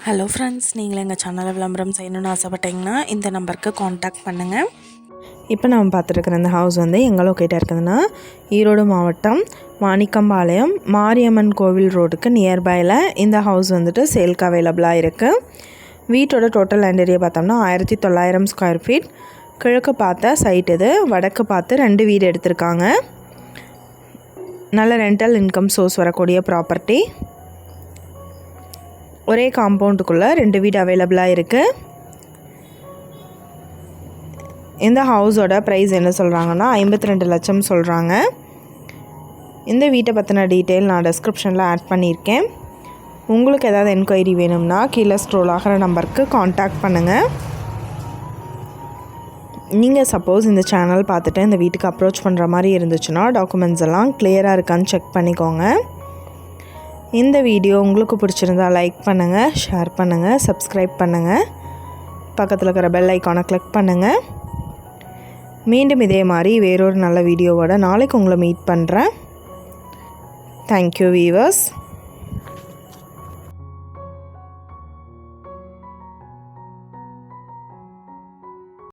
Hello friends, நீங்கள் எங்கள் சேனலில் விளம்பரம் செய்யணும்னு ஆசைப்பட்டீங்கன்னா இந்த நம்பருக்கு காண்டாக்ட் பண்ணுங்கள். இப்போ நம்ம பார்த்துருக்குற இந்த ஹவுஸ் வந்து எங்கே லொக்கேட்டாக இருக்குதுன்னா ஈரோடு மாவட்டம் மாணிக்கம்பாளையம் மாரியம்மன் கோவில் ரோடுக்கு நியர்பையில் இந்த ஹவுஸ் வந்துட்டு சேல்க்கு அவைலபிளாக இருக்குது. வீட்டோட டோட்டல் லேண்ட் ஏரியா பார்த்தோம்னா 1900 ஸ்கொயர் ஃபீட். கிழக்கு பார்த்த சைட் இது, வடக்கு பார்த்து 2 வீடு எடுத்திருக்காங்க. நல்ல ரெண்டல் இன்கம் சோர்ஸ் வரக்கூடிய ப்ராப்பர்ட்டி. ஒரே காம்பவுண்டுக்குள்ளே 2 வீடு அவைலபிளாக இருக்குது. இந்த ஹவுஸோட ப்ரைஸ் என்ன சொல்கிறாங்கன்னா 52 லட்சம் சொல்கிறாங்க. இந்த வீட்டை பற்றின டீட்டெயில் நான் டிஸ்கிரிப்ஷனில் ஆட் பண்ணியிருக்கேன். உங்களுக்கு ஏதாவது என்கொயரி வேணும்னா கீழே ஸ்க்ரோல் ஆகிற நம்பருக்கு காண்டாக்ட் பண்ணுங்கள். நீங்கள் சப்போஸ் இந்த சேனல் பார்த்துட்டு இந்த வீட்டுக்கு அப்ரோச் பண்ணுற மாதிரி இருந்துச்சுன்னா டாக்குமெண்ட்ஸ் எல்லாம் கிளியராக இருக்கான்னு செக் பண்ணிக்கோங்க. இந்த வீடியோ உங்களுக்கு பிடிச்சிருந்தா லைக் பண்ணுங்கள், ஷேர் பண்ணுங்கள், சப்ஸ்கிரைப் பண்ணுங்கள். பக்கத்தில் இருக்கிற பெல் ஐக்கானை கிளிக் பண்ணுங்கள். மீண்டும் இதே மாதிரி வேறொரு நல்ல வீடியோவோட நாளைக்கு உங்களை மீட் பண்ணுறேன். Thank you viewers.